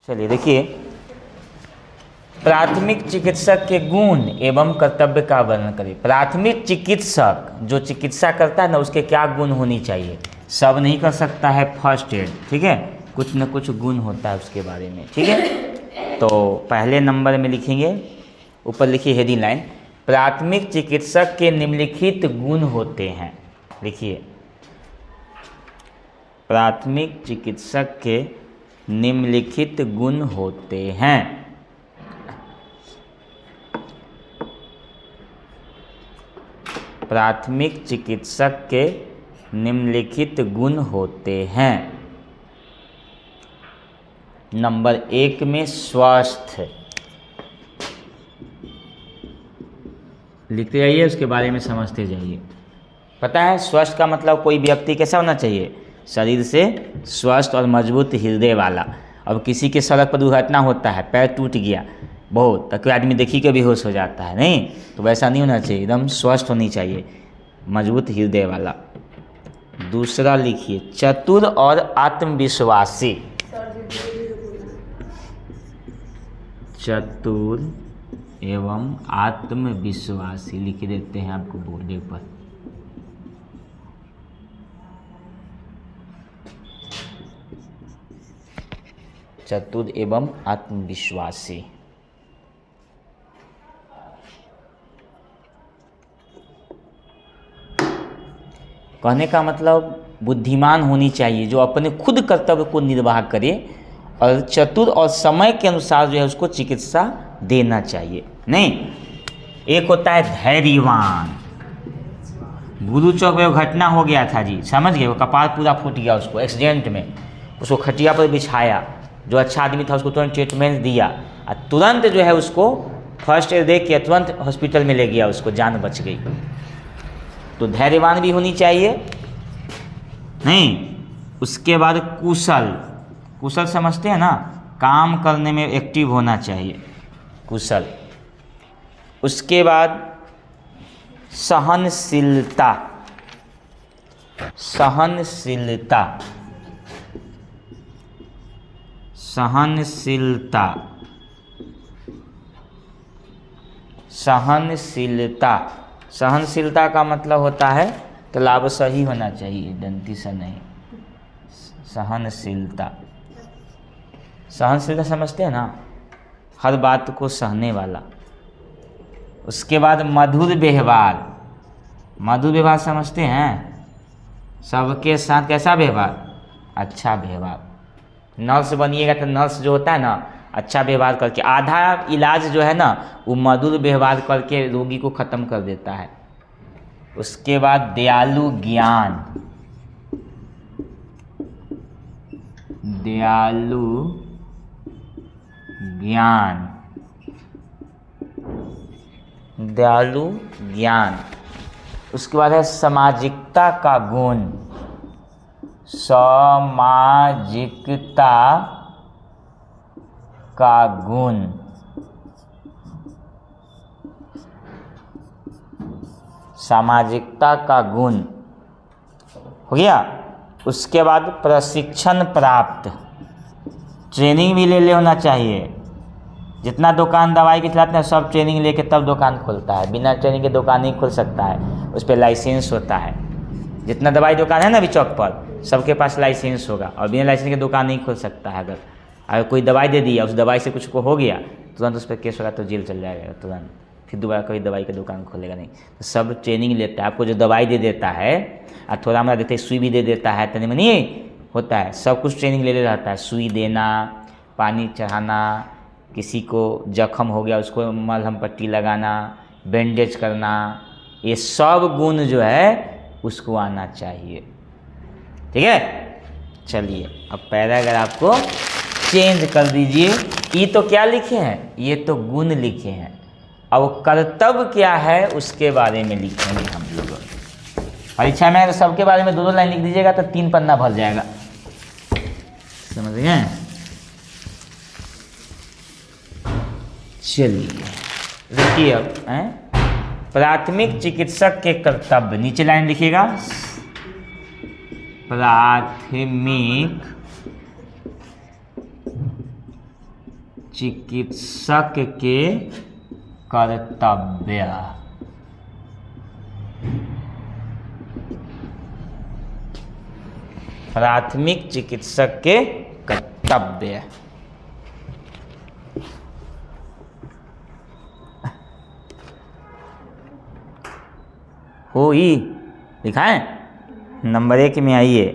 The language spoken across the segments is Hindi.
चलिए देखिए, प्राथमिक चिकित्सक के गुण एवं कर्तव्य का वर्णन करिए। प्राथमिक चिकित्सक जो चिकित्सा करता है ना, उसके क्या गुण होनी चाहिए। सब नहीं कर सकता है फर्स्ट एड, ठीक है, कुछ न कुछ गुण होता है उसके बारे में, ठीक है। तो पहले नंबर में लिखेंगे, ऊपर लिखिए हेडिंग लाइन, प्राथमिक चिकित्सक के निम्नलिखित गुण होते हैं। लिखिए, प्राथमिक चिकित्सक के निम्नलिखित गुण होते हैं। प्राथमिक चिकित्सक के निम्नलिखित गुण होते हैं। नंबर 1 में स्वस्थ, लिखते जाइए, उसके बारे में समझते जाइए। पता है स्वस्थ का मतलब कोई व्यक्ति कैसा होना चाहिए, शरीर से स्वस्थ और मजबूत हृदय वाला। अब किसी के सड़क पर दुर्घटना होता है, पैर टूट गया बहुत, तो कोई आदमी देखी के बेहोश हो जाता है, नहीं, तो वैसा नहीं होना चाहिए, एकदम स्वस्थ होनी चाहिए, मजबूत हृदय वाला। दूसरा लिखिए, चतुर और आत्मविश्वासी। चतुर एवं आत्मविश्वासी लिख देते हैं आपको बोर्ड पर। चतुर एवं आत्मविश्वासी। कहने का मतलब बुद्धिमान होनी चाहिए, जो अपने खुद कर्तव्य को निर्वाह करे, और चतुर और समय के अनुसार जो है उसको चिकित्सा देना चाहिए। नहीं, एक होता है धैर्यवान। गुरु चौक में घटना हो गया था जी, समझ गए, वो कपाल पूरा फूट गया उसको एक्सीडेंट में, उसको खटिया पर बिछाया, जो अच्छा आदमी था उसको तुरंत ट्रीटमेंट दिया, और तुरंत जो है उसको फर्स्ट एड दे के तुरंत हॉस्पिटल में ले गया, उसको जान बच गई। तो धैर्यवान भी होनी चाहिए। नहीं, उसके बाद कुशल, कुशल समझते हैं ना, काम करने में एक्टिव होना चाहिए, कुशल। उसके बाद सहनशीलता, सहनशीलता, सहनशीलता, सहनशीलता। सहनशीलता का मतलब होता है तालाब सही होना चाहिए, दंती सा नहीं। सहनशीलता, सहनशीलता समझते हैं ना, हर बात को सहने वाला। उसके बाद मधुर व्यवहार, मधुर व्यवहार समझते हैं, सबके साथ कैसा व्यवहार, अच्छा व्यवहार। नर्स बनिएगा तो नर्स जो होता है ना, अच्छा व्यवहार करके, आधा इलाज जो है ना वो मधुर व्यवहार करके रोगी को ख़त्म कर देता है। उसके बाद दयालु ज्ञान, दयालु ज्ञान, दयालु ज्ञान। उसके बाद है सामाजिकता का गुण, सामाजिकता का गुण। सामाजिकता का गुण हो गया। उसके बाद प्रशिक्षण प्राप्त, ट्रेनिंग भी ले होना चाहिए। जितना दुकान दवाई की चलाते हैं सब ट्रेनिंग लेके तब दुकान खोलता है, बिना ट्रेनिंग के दुकान नहीं खोल सकता है, उस पर लाइसेंस होता है। जितना दवाई दुकान है ना अभी चौक पर, सबके पास लाइसेंस होगा, और बिना लाइसेंस के दुकान नहीं खोल सकता है। अगर कोई दवाई दे दिया, उस दवाई से कुछ को हो गया, तुरंत उस पर केस होगा तो जेल चल जाएगा तुरंत, फिर दोबारा कोई दवाई की दुकान खोलेगा नहीं। तो सब ट्रेनिंग लेता है, आपको जो दवाई दे देता है और थोड़ा मोड़ा देते, सुई भी दे देता है, तनी मनी होता है, सब कुछ ट्रेनिंग ले रहता है। सुई देना, पानी चढ़ाना, किसी को जख्म हो गया उसको मलहम पट्टी लगाना, बैंडेज करना, ये सब गुण जो है उसको आना चाहिए, ठीक है। चलिए अब पैराग्राफ को चेंज कर दीजिए। ये तो क्या लिखे हैं, ये तो गुण लिखे हैं, अब कर्तव्य क्या है उसके बारे में लिखेंगे हम लोग। परीक्षा में तो सबके बारे में 2-2 लाइन लिख दीजिएगा तो 3 पन्ना भर जाएगा, समझ गए। चलिए देखिए अब प्राथमिक चिकित्सक के कर्तव्य, नीचे लाइन लिखिएगा, प्राथमिक चिकित्सक के कर्तव्य। प्राथमिक चिकित्सक के कर्तव्य। हो ही लिखा है नंबर 1 में। आइए,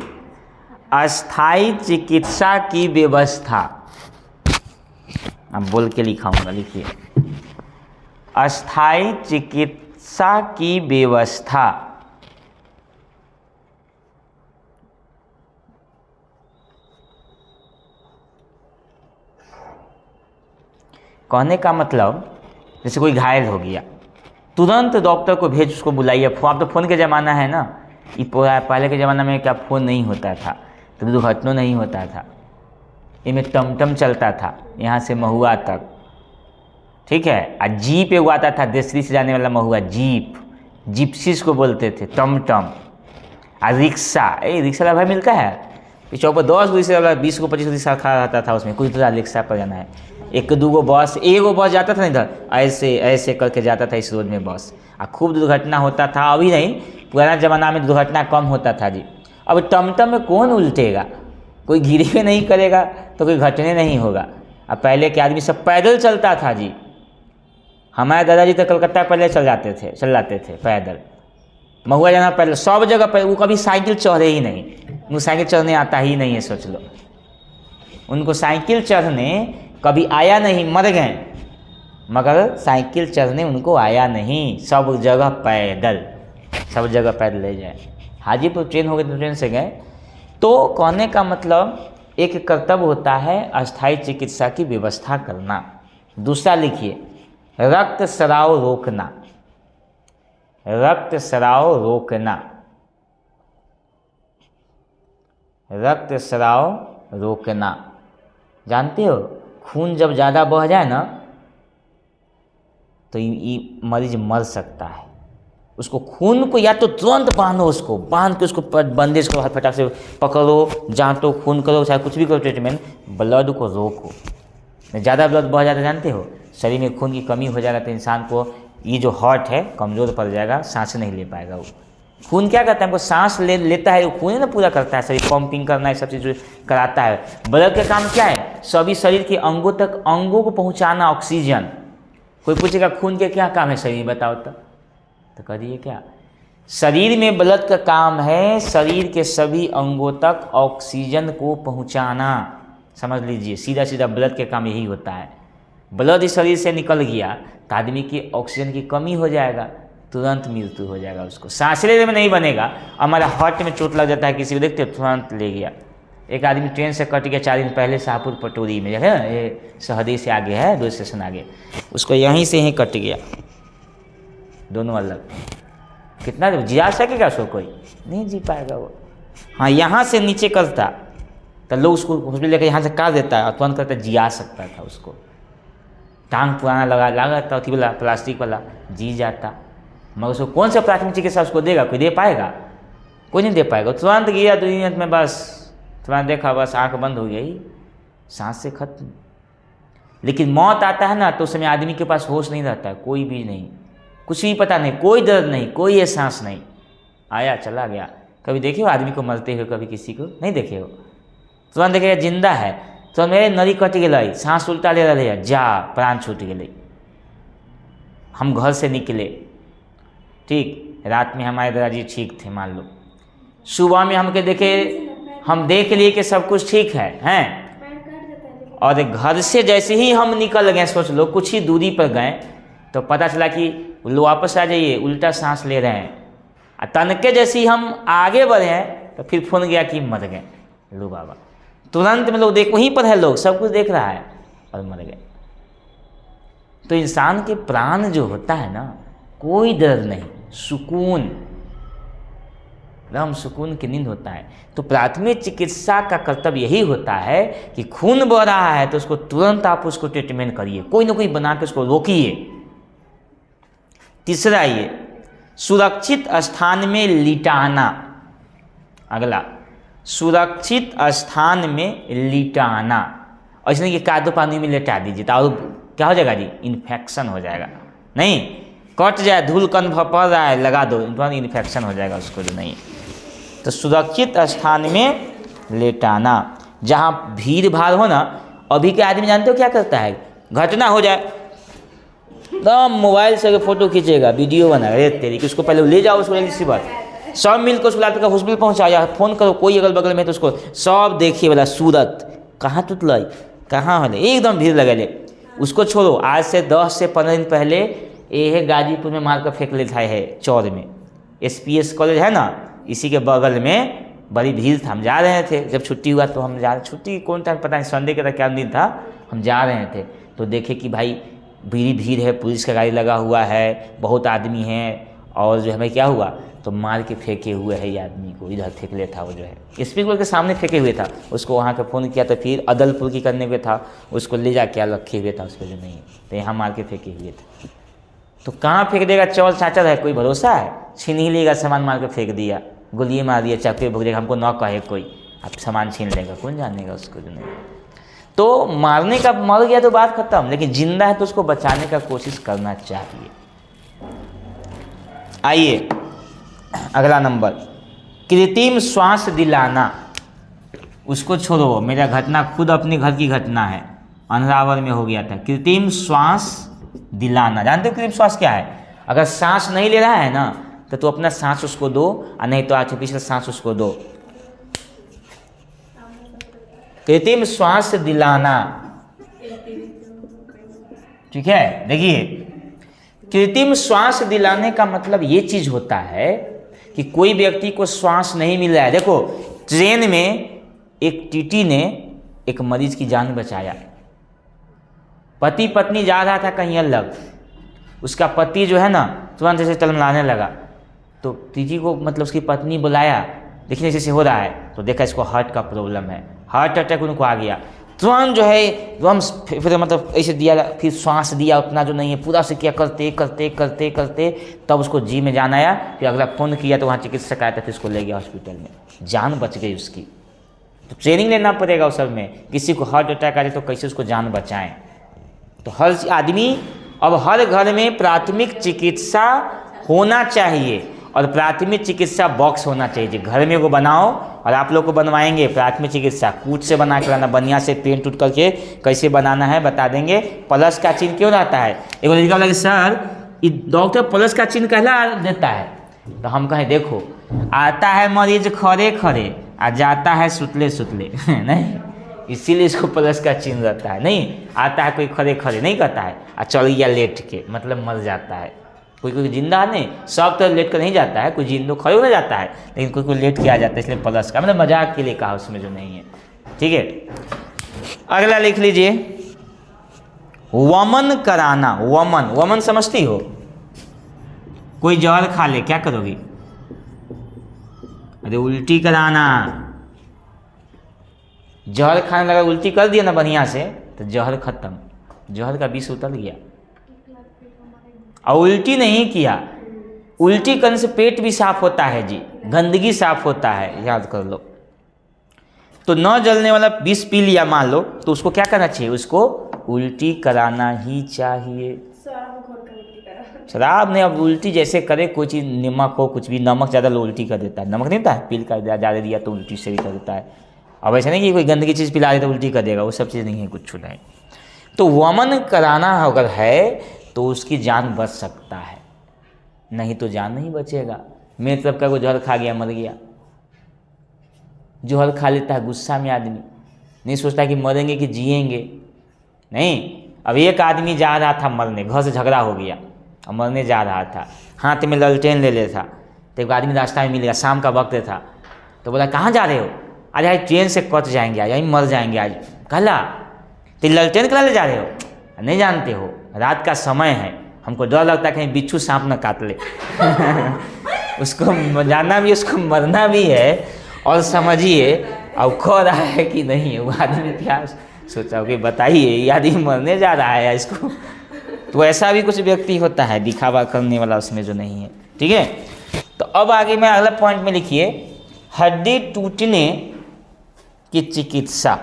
अस्थायी चिकित्सा की व्यवस्था। अब बोल के लिखाऊंगा, लिखिए। अस्थायी चिकित्सा की व्यवस्था कहने का मतलब, जैसे कोई घायल हो गया, तुरंत डॉक्टर को भेज, उसको बुलाइए। अब तो फ़ोन के ज़माना है ना, ये पहले के ज़माना में क्या फ़ोन नहीं होता था, तो दुर्घटना नहीं होता था। इनमें टमटम चलता था यहाँ से महुआ तक, ठीक है। और जीप एगो आता था देसरी से जाने वाला महुआ, जीप, जिप्सीस को बोलते थे, टमटम। और रिक्शा, रिक्शा वाला भाई मिलता है चौक पर 10 रिक्शा वाला, 20 को 25 रिक्शा खड़ा रहता था उसमें, कुछ तो रिक्शा पर जाना है। एक दूगो बस, एगो बस जाता था ना इधर, ऐसे ऐसे करके जाता था इस रोड में बस। और खूब दुर्घटना होता था। अभी नहीं, पुराना ज़माना में दुर्घटना कम होता था जी। अब टमटम में कौन उल्टेगा, कोई गिरे नहीं करेगा तो कोई घटने नहीं होगा। अब पहले के आदमी सब पैदल चलता था जी। हमारे दादाजी तो कलकत्ता पहले चल जाते थे पैदल। महुआ जाना पहले, सब जगह पर। वो कभी साइकिल चढ़े ही नहीं, उनको साइकिल चढ़ने आता ही नहीं है, सोच लो। उनको साइकिल चढ़ने कभी आया नहीं, मर गए, मगर साइकिल चढ़ने उनको आया नहीं। सब जगह पैदल, सब जगह पैदल ले जाए। हाजीपुर ट्रेन हो गई तो ट्रेन से गए। तो कहने का मतलब, एक कर्तव्य होता है अस्थायी चिकित्सा की व्यवस्था करना। दूसरा लिखिए, रक्त स्राव रोकना। रक्त स्राव रोकना, रक्त स्राव रोकना। जानते हो, खून जब ज़्यादा बह जाए ना तो ये मरीज मर सकता है। उसको खून को या तो तुरंत बांधो, उसको बांध के उसको बंदेज करो, हाथ फटाक से पकड़ो, जांटो, खून करो, चाहे कुछ भी करो ट्रीटमेंट, ब्लड को रोको। ज़्यादा ब्लड बह जाता है, जानते हो, शरीर में खून की कमी हो जाएगा तो इंसान को ये जो हार्ट है कमज़ोर पड़ जाएगा, सांस नहीं ले पाएगा। वो खून क्या करता है, हमको सांस लेता है, वो खून ना पूरा करता है, शरीर पंपिंग करना है, सब चीज़ कराता है। ब्लड का काम क्या है, सभी शरीर के अंगों तक, अंगों को पहुंचाना ऑक्सीजन। कोई पूछेगा खून के क्या काम है शरीर में, बताओ तो करिए क्या। शरीर में ब्लड का काम है शरीर के सभी अंगों तक ऑक्सीजन को पहुंचाना। समझ लीजिए, सीधा सीधा ब्लड के काम यही होता है। ब्लड इस शरीर से निकल गया तो आदमी की ऑक्सीजन की कमी हो जाएगा, तुरंत मृत्यु हो जाएगा। उसको सांस लेने में नहीं बनेगा। हमारा हार्ट में चोट लग जाता है किसी को, देखते तुरंत ले गया। एक आदमी ट्रेन से कट गया 4 दिन पहले, शाहपुर पटोरी में है, ये शहदी से आगे है, 2 स्टेशन आगे, उसको यहीं से ही कट गया, दोनों अलग। कितना जिया सकेगा उसको, कोई नहीं जी पाएगा वो। हाँ, यहाँ से नीचे करता तो लोग उसको हॉस्पिटल लेकर यहाँ से काट देता है और तुरंत करता जिया सकता था उसको। टांग पुराना लगा था अथी वाला, प्लास्टिक वाला, जी जाता। मगर उसको कौन सा प्राथमिक चिकित्सा उसको देगा, कोई दे पाएगा? कोई नहीं दे पाएगा। तुरंत गया 2 मिनट में, बस तुरंत देखा, बस आँख बंद हो गई, सांस से खत्म। लेकिन मौत आता है ना तो उस समय आदमी के पास होश नहीं रहता है, कोई भी नहीं, कुछ भी पता नहीं, कोई दर्द नहीं, कोई एहसास नहीं, आया चला गया। कभी देखे हो आदमी को मरते हुए? कभी किसी को नहीं देखे हो? तुरंत देखेगा जिंदा है, तो मेरे नली कट गई, सांस उल्टा ले रहे हैं, जा प्राण छूट गए। हम घर से निकले, ठीक, रात में हमारे दादाजी ठीक थे मान लो, सुबह में हमके देखे, हम देख लिए कि सब कुछ ठीक है, हैं, और घर से जैसे ही हम निकल गए, सोच लो कुछ ही दूरी पर गए तो पता चला कि लो वापस आ जाइए, उल्टा सांस ले रहे हैं। तनके जैसे ही हम आगे बढ़े हैं तो फिर फोन गया कि मर गए, लो बाबा। तुरंत में लोग देख, वहीं पर है, लोग सब कुछ देख रहा है और मर गए। तो इंसान के प्राण जो होता है ना, कोई डर नहीं, सुकून, एकदम सुकून की नींद होता है। तो प्राथमिक चिकित्सा का कर्तव्य यही होता है कि खून बह रहा है तो उसको तुरंत आप उसको ट्रीटमेंट करिए, कोई ना कोई बना के उसको रोकिए। तीसरा ये सुरक्षित स्थान में लिटाना। अगला, सुरक्षित स्थान में लिटाना। और इसने कि कादो पानी में लेटा दीजिए तो और क्या हो जाएगा जी, इन्फेक्शन हो जाएगा। नहीं, कट जाए, धूल कन पड़ रहा है लगा दो, इन्फेक्शन हो जाएगा उसको जो नहीं। तो सुरक्षित स्थान में लेटाना, जहाँ भीड़ भाड़ हो ना। अभी के आदमी जानते हो क्या करता है, घटना हो जाए एकदम मोबाइल से फ़ोटो खींचेगा, वीडियो बनाएगा, अरे तेरी कि उसको पहले ले जाओ, उसको इसी बात सब मिल कर उसको लाकर हॉस्पिटल पहुँचाओ या फ़ोन करो, कोई अगल बगल में तो उसको सब देखिए वाला सूरत कहाँ टूटल कहाँ होले, एकदम भीड़ लगे ले। उसको छोड़ो, आज से 10 से 15 दिन पहले ये गाजीपुर में मार कर फेंक लेता है चौर में, SPS कॉलेज है ना, इसी के बगल में बड़ी भीड़ था। हम जा रहे थे, जब छुट्टी हुआ तो हम जा, छुट्टी कौन टाइम पता नहीं, संडे का क्या दिन था, हम जा रहे थे तो देखे कि भाई भीड़ है, पुलिस का गाड़ी लगा हुआ है, बहुत आदमी हैं, और जो हमें क्या हुआ तो मार के फेंके हुए है ये आदमी को, इधर फेंक ले था वो जो है स्पीकर के सामने फेंके हुए था। उसको वहाँ का फ़ोन किया तो फिर अदलपुर की करने पे था, उसको ले जा के रखे हुए था, उसको जो नहीं तो यहाँ मार के फेंके हुए थे। तो कहाँ फेंक देगा, चौल चाचर है, कोई भरोसा है, छीन ही लेगा सामान, मार के फेंक दिया, गोलियाँ मार दिया, चाकू भोग देगा, हमको न कहे कोई, अब सामान छीन लेगा, कौन जानेगा उसको जो नहीं। तो मारने का मर गया तो बात खत्म, लेकिन जिंदा है तो उसको बचाने का कोशिश करना चाहिए। आइए अगला नंबर, कृत्रिम श्वास दिलाना। उसको छोड़ो, मेरा घटना खुद अपने घर की घटना है, अनरावर में हो गया था। कृत्रिम श्वास दिलाना, जानते हो कृत्रिम श्वास क्या है? अगर सांस नहीं ले रहा है ना तो तू अपना सांस उसको दो, और नहीं तो आर्टिफिशियल सांस उसको दो। कृत्रिम श्वास दिलाना, ठीक है। देखिए, कृत्रिम श्वास दिलाने का मतलब ये चीज होता है कि कोई व्यक्ति को श्वास नहीं मिल रहा है। देखो, ट्रेन में एक टीटी ने एक मरीज की जान बचाया। पति पत्नी जा रहा था कहीं अलग, उसका पति जो है ना तुरंत जैसे तलमलाने लगा, तो टीटी को मतलब उसकी पत्नी बुलाया, देखिए जैसे हो रहा है, तो देखा इसको हार्ट का प्रॉब्लम है, हार्ट अटैक उनको आ गया। तुरंत जो है एकदम फिर मतलब ऐसे दिया, फिर श्वास दिया उतना जो नहीं है, पूरा से किया, करते करते करते करते तब उसको जी में जान आया। फिर अगला फ़ोन किया तो वहाँ चिकित्सक आया था, फिर उसको ले गया हॉस्पिटल में, जान बच गई उसकी। तो ट्रेनिंग लेना पड़ेगा उस सब में, किसी को हार्ट अटैक आ जाए तो कैसे उसको जान बचाएं। तो हर आदमी, अब हर घर में प्राथमिक चिकित्सा होना चाहिए, और प्राथमिक चिकित्सा बॉक्स होना चाहिए। घर में वो बनाओ, और आप लोग को बनवाएंगे प्राथमिक चिकित्सा, कूट से बना के लाना, बढ़िया से पेंट उट करके कैसे बनाना है बता देंगे। प्लस का चिन्ह क्यों रहता है? एक लड़का बोला कि सर ये डॉक्टर प्लस का चिन्ह कहला देता है, तो हम कहें देखो, आता है मरीज खड़े खड़े, आ जाता है सुतले सुतले नहीं, इसीलिए इसको प्लस का चिन्ह रहता है। नहीं आता है कोई खड़े खड़े नहीं करता है, आ चल गया लेट के, मतलब मर जाता है। कोई कोई जिंदा नहीं, सब तो लेट कर नहीं जाता है, कोई जिंदा खड़े हो जाता है, लेकिन कोई कोई लेट के आ जाता है, इसलिए प्लस का मतलब मजाक के लिए कहा, उसमें जो नहीं है। ठीक है, अगला लिख लीजिए, वमन कराना। वमन, वमन समझती हो? कोई जहर खा ले, क्या करोगी? अरे उल्टी कराना। जहर खाने लगा, उल्टी कर दिया ना बढ़िया से, तो जहर खत्म, जहर का विष उतर गया। और उल्टी नहीं किया, उल्टी करने से पेट भी साफ होता है जी, गंदगी साफ होता है, याद कर लो। तो न जलने वाला विष पी लिया मान लो, तो उसको क्या करना चाहिए? उसको उल्टी कराना ही चाहिए। शराब नहीं, अब उल्टी जैसे करे, कोई चीज़ नमक हो, कुछ भी, नमक ज़्यादा लो उल्टी कर देता है, नमक नहीं होता है, पील कर ज़्यादा दिया तो उल्टी से भी कर देता है। अब ऐसा नहीं कि कोई गंदगी चीज़ पिला दे तो उल्टी कर देगा, वो सब चीज़ नहीं है, कुछ नहीं। तो वमन कराना अगर है तो उसकी जान बच सकता है, नहीं तो जान नहीं बचेगा। मेरे तरफ का कोई जहर खा गया, मर गया। जहर खा लेता है गुस्सा में आदमी, नहीं सोचता कि मरेंगे कि जिएंगे, नहीं। अब एक आदमी जा रहा था मरने, घर से झगड़ा हो गया, अब मरने जा रहा था, हाथ में ललटेन ले ले था, तो एक आदमी रास्ता में मिल गया, शाम का वक्त था, तो बोला कहाँ जा रहे हो? आज आज ट्रेन से कट जाएंगे, आज यहीं मर जाएंगे आज। कहला तो ललटेन कहाँ ले जा रहे हो? नहीं जानते हो, रात का समय है, हमको डर लगता है कहीं बिच्छू सांप न काट ले उसको जाना भी, उसको मरना भी है, और समझिए अब खो रहा है कि नहीं। वो आदमी क्या सोचा कि बताइए, ये आदमी मरने जा रहा है इसको। तो ऐसा भी कुछ व्यक्ति होता है दिखावा करने वाला, उसमें जो नहीं है। ठीक है, तो अब आगे मैं अगला पॉइंट में लिखिए, हड्डी टूटने की चिकित्सा।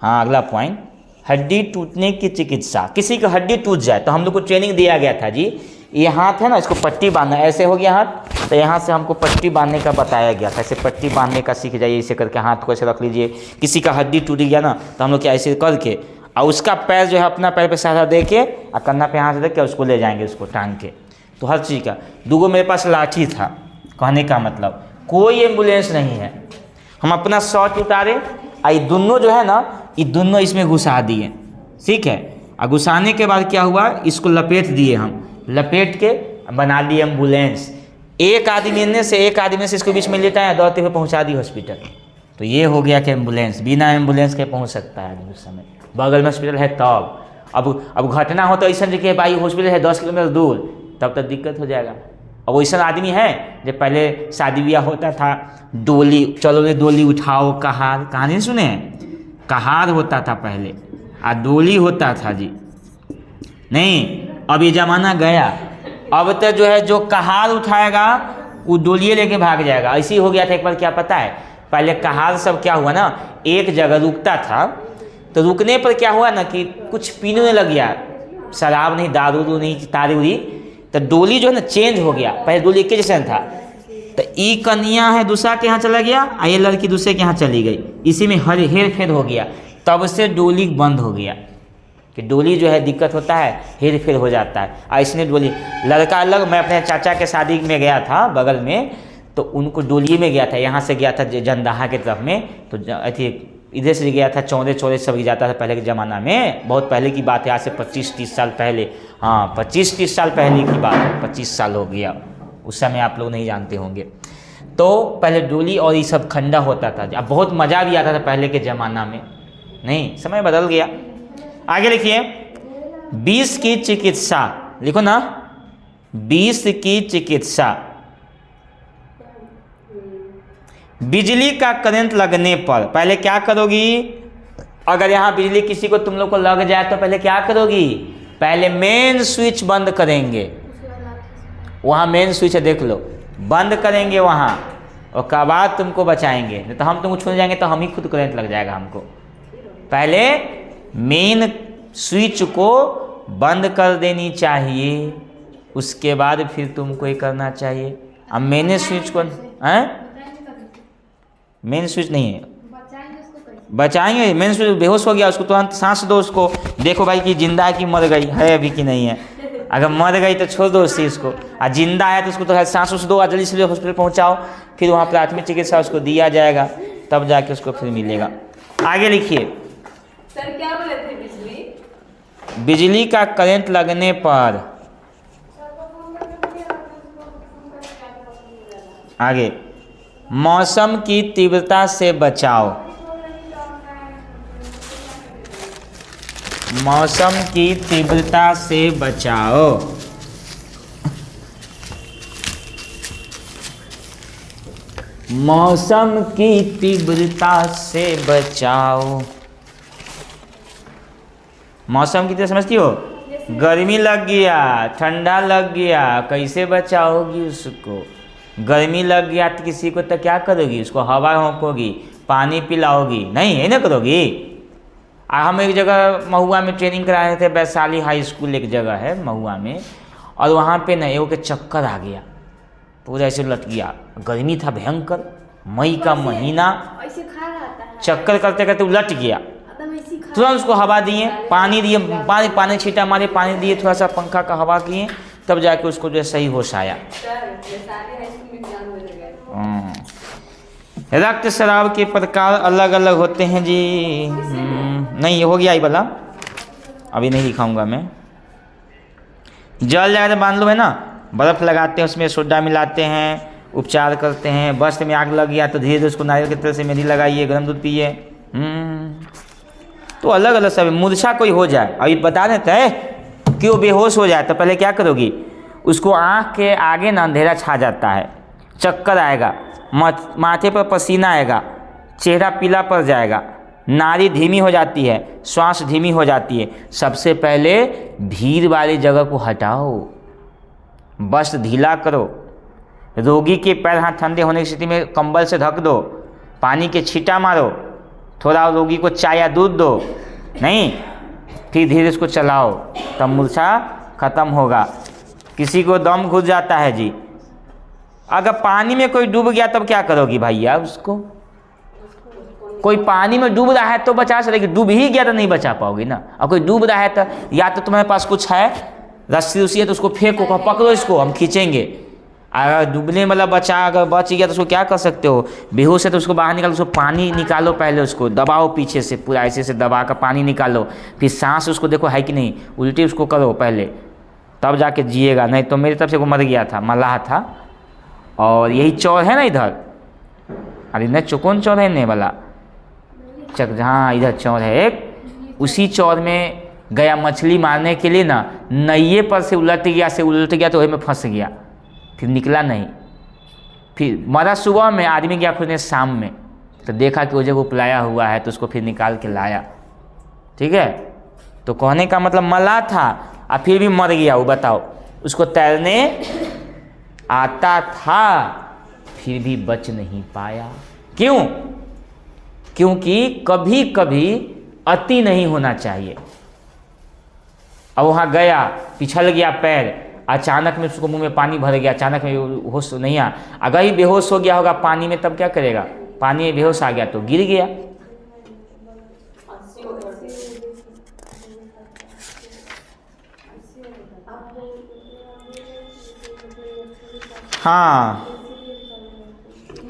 हाँ अगला पॉइंट, हड्डी टूटने की चिकित्सा। किसी की हड्डी टूट जाए तो हम लोग को ट्रेनिंग दिया गया था जी, ये हाथ है ना, इसको पट्टी बांधना, ऐसे हो गया हाथ तो यहाँ से हमको पट्टी बांधने का बताया गया था, ऐसे पट्टी बांधने का सीख जाइए, ऐसे करके हाथ को ऐसे रख लीजिए। किसी का हड्डी टूट गया ना तो हम लोग क्या ऐसे करके, और उसका पैर जो है अपना पैर पे सहारा दे के और कन्ना पे हाथ रख के उसको ले जाएंगे, उसको टांग के। तो हर चीज़ का दूगो मेरे पास लाठी था, कहने का मतलब कोई एम्बुलेंस नहीं है, हम अपना शॉट उतारे और ये दोनों जो है ना, ये दोनों इसमें घुसा दिए, ठीक है। और घुसाने के बाद क्या हुआ, इसको लपेट दिए, हम लपेट के बना दिए एम्बुलेंस। एक आदमी से इसको बीच में लेटाया, दौड़ते हुए पहुंचा दी हॉस्पिटल। तो ये हो गया कि एम्बुलेंस, बिना एम्बुलेंस के पहुंच सकता है आदमी उस समय, बगल में हॉस्पिटल है तब। अब घटना हो तो ऐसा जगह भाई हॉस्पिटल है 10 किलोमीटर दूर, तब तक दिक्कत हो जाएगा। अब वैसा आदमी है जब पहले शादी ब्याह होता था, डोली, चलो रे डोली उठाओ, कहार, कहानी सुने हैं, कहार होता था पहले, आ डोली होता था जी। नहीं, अब ये ज़माना गया, अब तो जो है जो कहार उठाएगा वो डोलिए लेके भाग जाएगा। ऐसे ही हो गया था एक बार, क्या पता है, पहले कहार सब क्या हुआ ना, एक जगह रुकता था, तो रुकने पर क्या हुआ ना कि कुछ पीने लग गया, शराब नहीं, दारू नहीं, तारी उरी, तो डोली जो है ना चेंज हो गया। पहले डोली एक जैसा था, तो ई कन्या है दूसरा के यहाँ चला गया, और ये लड़की दूसरे के यहाँ चली गई, इसी में हेर फेर हो गया। तब से डोली बंद हो गया कि डोली जो है दिक्कत होता है, हेर फेर हो जाता है। और इसने डोली, लड़का अलग, मैं अपने चाचा के शादी में गया था बगल में, तो उनको डोली में गया था, यहाँ से गया था जंदाहा के तरफ में, तो अथी इधर से गया था, चौड़े सब जाता था पहले के ज़माना में, बहुत पहले की बात है, आज से 25-30 साल पहले, हाँ 25-30 साल पहले की बात है, 25 साल हो गया, उस समय आप लोग नहीं जानते होंगे। तो पहले डोली और ये सब खंडा होता था, अब बहुत मज़ा भी आता था पहले के ज़माना में, नहीं समय बदल गया। आगे लिखिए, 20 की चिकित्सा, लिखो ना, 20 की चिकित्सा। बिजली का करंट लगने पर पहले क्या करोगी, अगर यहाँ बिजली किसी को तुम लोग को लग जाए तो पहले क्या करोगी, पहले मेन स्विच बंद करेंगे, वहाँ मेन स्विच है देख लो, बंद करेंगे वहाँ, और उसके बाद तुमको बचाएंगे, नहीं तो हम तुमको छू जाएंगे तो हम ही खुद करंट लग जाएगा हमको। पहले मेन स्विच को बंद कर देनी चाहिए, उसके बाद फिर तुमको ये करना चाहिए। अब मेन स्विच को मेन स्विच नहीं है, बचाएंगे, मेन स्विच बेहोश हो गया, उसको तुरंत सांस दो, उसको देखो भाई कि जिंदा है कि मर गई है अभी कि नहीं है, अगर मर गई तो छोड़ दो उस चीज़ को, और जिंदा है तो उसको तो सांस उस दो, जल्दी से हॉस्पिटल पहुंचाओ, फिर वहाँ प्राथमिक चिकित्सा उसको दिया जाएगा, तब जाके उसको फिर मिलेगा। आगे लिखिए, सर क्या बोले थे, बिजली का करंट लगने पर, आगे, मौसम की तीव्रता से बचाओ, मौसम की तीव्रता से बचाओ। मौसम की तीव्रता से बचाओ। मौसम की तीव्रता समझती हो, गर्मी लग गया, ठंडा लग गया, कैसे बचाओगी उसको, गर्मी लग गया तो किसी को तो क्या करोगी, उसको हवा होंकोगी, पानी पिलाओगी, नहीं है ना करोगी। हम एक जगह महुआ में ट्रेनिंग करा रहे थे, वैशाली हाई स्कूल एक जगह है महुआ में, और वहाँ पे ना एगो के चक्कर आ गया, पूरा ऐसे लट गया, गर्मी था भयंकर, मई का महीना, चक्कर करते करते उलट गया, तुरंत उसको हवा दिए, पानी दिए, पानी छीटा मारे, पानी दिए, थोड़ा सा पंखा का हवा किए, तब जाके उसको जो सही होश आया। रक्त शराब के प्रकार अलग अलग होते हैं जी। नहीं हो गया ये वाला, अभी नहीं दिखाऊंगा मैं। जल जाए तो बांध लो, है ना, बर्फ़ लगाते हैं, उसमें सोडा मिलाते हैं, उपचार करते हैं। वस्त्र में आग लग गया तो धीरे धीरे उसको नारियल के तेल से मेहंदी लगाइए, गर्म दूध पिए। तो अलग अलग सब। मूर्छा कोई हो जाए, अभी बता देते हैं कि वो बेहोश हो जाए तो पहले क्या करोगी, उसको आँख के आगे ना अंधेरा छा जाता है, चक्कर आएगा, माथे पर पसीना आएगा, चेहरा पीला पड़ जाएगा, नाड़ी धीमी हो जाती है, श्वास धीमी हो जाती है। सबसे पहले भीड़ वाली जगह को हटाओ, वस्त्र ढीला करो, रोगी के पैर हाथ ठंडे होने की स्थिति में कंबल से ढक दो, पानी के छींटा मारो, थोड़ा रोगी को चाय या दूध दो, नहीं, फिर धीरे उसको चलाओ, तब मूर्छा खत्म होगा। किसी को दम घुस जाता है जी, अगर पानी में कोई डूब गया तब क्या करोगी भैया उसको? कोई पानी में डूब रहा है तो बचा सकेगी, डूब ही गया तो नहीं बचा पाओगी ना। और कोई डूब रहा है तो या तो तुम्हारे पास कुछ है, रस्सी उसी है तो उसको फेंको, पकड़ो इसको, हम खींचेंगे। अगर डूबने वाला बचा अगर बच गया तो उसको क्या कर सकते हो? बेहोश है तो उसको बाहर निकालो, उसको पानी निकालो, पहले उसको दबाओ पीछे से, पूरा ऐसे दबा कर पानी निकालो, फिर सांस उसको देखो है कि नहीं, उल्टी उसको करो पहले, तब जाके जिएगा। नहीं तो मेरी तरफ से वो मर गया था, मलाह था। और यही चौर है ना इधर, अरे न चुकौन चौर है ने वाला चक, हाँ इधर चौर है एक, उसी चौर में गया मछली मारने के लिए ना, नैये पर से उलट गया तो वही में फंस गया, फिर निकला नहीं। फिर मरा सुबह में, आदमी गया खोजने शाम में, तो देखा कि वो जगह उपलाया हुआ है, तो उसको फिर निकाल के लाया। ठीक है, तो कहने का मतलब मल्लाह था और फिर भी मर गया वो, बताओ। उसको तैरने आता था फिर भी बच नहीं पाया। क्यों? क्योंकि कभी कभी अति नहीं होना चाहिए। अब वहाँ गया, पिछल गया पैर, अचानक में उसको मुंह में पानी भर गया, अचानक में होश नहीं आया। अगर ही बेहोश हो गया होगा पानी में तब क्या करेगा? पानी में बेहोश आ गया तो गिर गया। हाँ,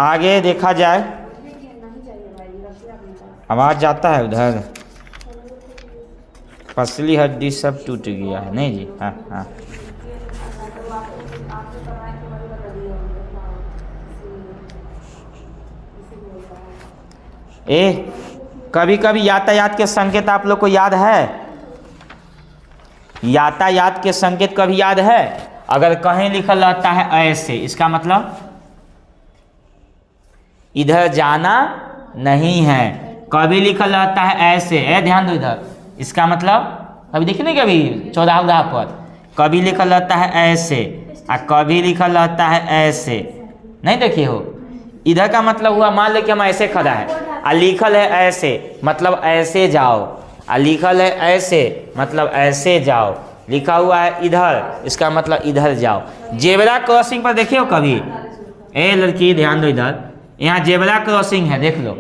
आगे देखा जाए, आवाज जाता है उधर, पसली हड्डी सब टूट गया है, नहीं जी? हाँ हाँ, कभी कभी यातायात के संकेत आप लोग को याद है? यातायात के संकेत कभी याद है? अगर कहीं लिखा रहता है ऐसे, इसका मतलब इधर जाना नहीं है। कभी लिखा रहता है ऐसे, ध्यान दो इधर, इसका मतलब अभी देखिए ना, कभी चौराहा पर कभी लिखा रहता है ऐसे और कभी लिखा रहता है ऐसे, नहीं देखिए हो? इधर का मतलब हुआ, मान लो कि हम ऐसे खड़ा है और लिखल है ऐसे, मतलब ऐसे जाओ, और लिखल है ऐसे मतलब ऐसे जाओ, लिखा हुआ है इधर, इसका मतलब इधर जाओ। जेब्रा क्रॉसिंग पर देखे हो कभी? लड़की ध्यान दो इधर, यहाँ जेब्रा क्रॉसिंग है, देख लो,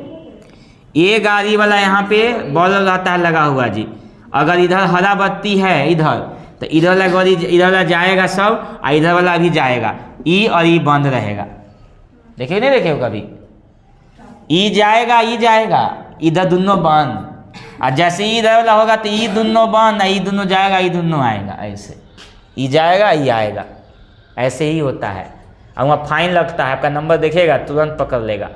ये गाड़ी वाला यहाँ पे बॉल रहता है लगा हुआ जी। अगर इधर हरा बत्ती है इधर, तो इधर वाला गाड़ी इधर वाला जाएगा सब, और इधर वाला भी जाएगा, ई और ई बंद रहेगा। देखे नहीं देखे हो कभी? ई जाएगा, ई जाएगा, इधर दोनों बंद, और जैसे ही इधर वाला होगा तो ई दोनों बंद, ई दोनों जाएगा, ई दोनों आएगा, ऐसे ई जाएगा ई आएगा, ऐसे ही होता है। और वहाँ फाइन लगता है, आपका नंबर देखेगा तुरंत पकड़ लेगा।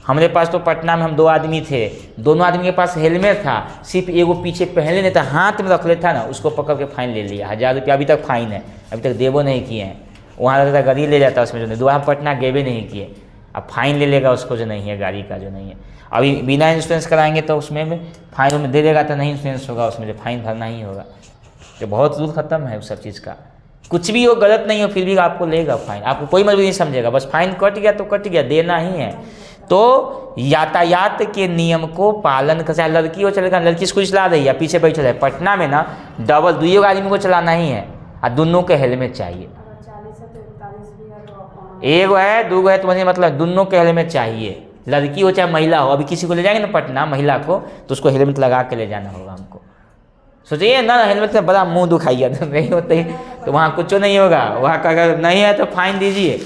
हमारे पास तो पटना में हम 2 आदमी थे, दोनों आदमी के पास हेलमेट था, सिर्फ एगो पीछे पहले नहीं था, हाथ में रख लेता ना, उसको पकड़ के फाइन ले लिया। 1000 रुपया अभी तक फाइन है, अभी तक देवो नहीं किए हैं। वहाँ लगता गाड़ी ले जाता उसमें जो नहीं, दोबारा पटना गए भी नहीं किए, अब फाइन ले लेगा उसको जो नहीं है, गाड़ी का जो नहीं है। अभी बिना इंश्योरेंस कराएंगे तो उसमें भी फाइन में दे देगा, तो नहीं इंश्योरेंस होगा उसमें, जो फाइन भरना ही होगा। तो बहुत रूल खत्म है उस सब चीज़ का। कुछ भी हो, गलत नहीं हो, फिर भी आपको लेगा फाइन, आपको कोई मजबूरी नहीं समझेगा, बस फाइन कट गया तो कट गया, देना ही है। तो यातायात के नियम को पालन कर, चाहे लड़की हो चलेगा, लड़की स्कूल चला रही है, पीछे बैठे है, पटना में ना डबल 2 आदमी को चलाना ही है, और दोनों के हेलमेट चाहिए। एगो है 2 है तो मतलब दोनों के हेलमेट चाहिए, लड़की हो चाहे महिला हो। अभी किसी को ले जाएंगे ना पटना, महिला को, तो उसको हेलमेट लगा के ले जाना होगा हमको। सोचिए ना, हेलमेट से बड़ा मुंह दुखाइए, तो नहीं होते ही तो वहाँ कुछ नहीं होगा। वहाँ का अगर नहीं है तो फाइन दीजिए,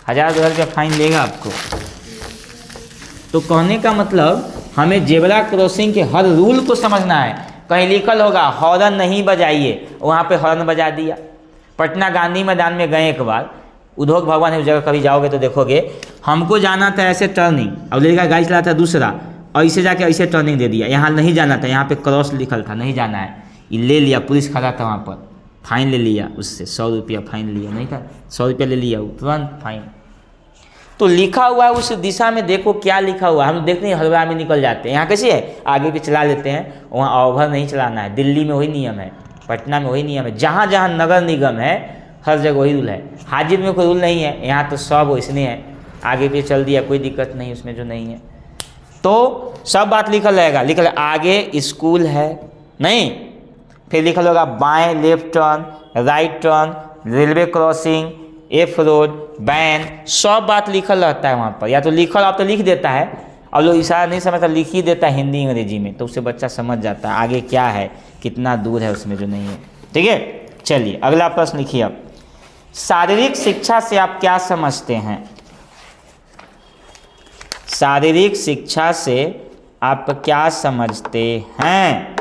1000-2000 रुपया फाइन लेगा आपको। तो कहने का मतलब हमें जेब्रा क्रॉसिंग के हर रूल को समझना है। कहीं लिखल होगा हॉर्न नहीं बजाइए, वहाँ पे हॉर्न बजा दिया। पटना गांधी मैदान में गए एक बार, उद्योग भवन है उस जगह, कभी जाओगे तो देखोगे, हमको जाना था ऐसे टर्निंग, अब लड़का गाड़ी चला था दूसरा, ऐसे जाके ऐसे टर्निंग दे दिया, यहाँ नहीं जाना था, यहाँ पे क्रॉस लिखल था, नहीं जाना है, ये ले लिया, पुलिस खड़ा था वहाँ पर, फाइन ले लिया उससे, 100 रुपया फाइन लिया, नहीं था 100 रुपया ले लिया, तुरंत फाइन। तो लिखा हुआ है उस दिशा में, देखो क्या लिखा हुआ है। हम देखते हैं हलवा में निकल जाते हैं, यहाँ कैसे है, आगे भी चला लेते हैं, वहाँ ओवर नहीं चलाना है। दिल्ली में वही नियम है, पटना में वही नियम है, जहाँ जहाँ नगर निगम है हर जगह वही रूल है। हाजिर में कोई रूल नहीं है, यहाँ तो सब वैसने है, आगे भी चल दिया, कोई दिक्कत नहीं उसमें जो नहीं है। तो सब बात लिखल रहेगा, लिखल आगे स्कूल है नहीं, फिर लिखल होगा बाएं left turn, right turn, railway crossing, F road, ban, सब बात लिखल रहता है वहाँ पर। या तो लिखल आप तो लिख देता है, और लोग इशारा नहीं समझता, लिख ही देता है हिंदी अंग्रेजी में, तो उससे बच्चा समझ जाता है आगे क्या है, कितना दूर है उसमें जो नहीं है। ठीक है, चलिए अगला प्रश्न लिखिए अब। शारीरिक शिक्षा से आप क्या समझते हैं? शारीरिक शिक्षा से आप क्या समझते हैं?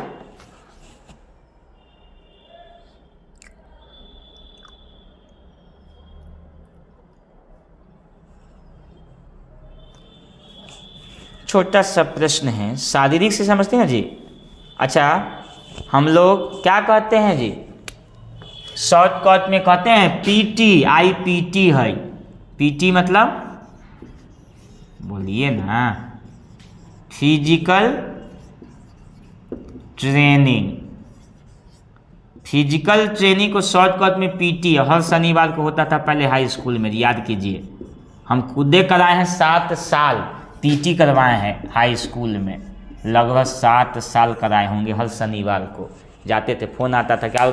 छोटा सा प्रश्न है, शारीरिक से समझते हैं जी। अच्छा, हम लोग क्या कहते हैं जी, शॉर्टकट में कहते हैं पीटी, IPT है। पीटी मतलब बोलिए ना, फिजिकल ट्रेनिंग। फिजिकल ट्रेनिंग को शॉर्टकट में पीटी हर शनिवार को होता था पहले हाई स्कूल में, याद कीजिए। हम खुदे कराए हैं 7 साल पीटी करवाए हैं हाई स्कूल में, लगभग 7 साल कराए होंगे। हर शनिवार को जाते थे, फ़ोन आता था क्या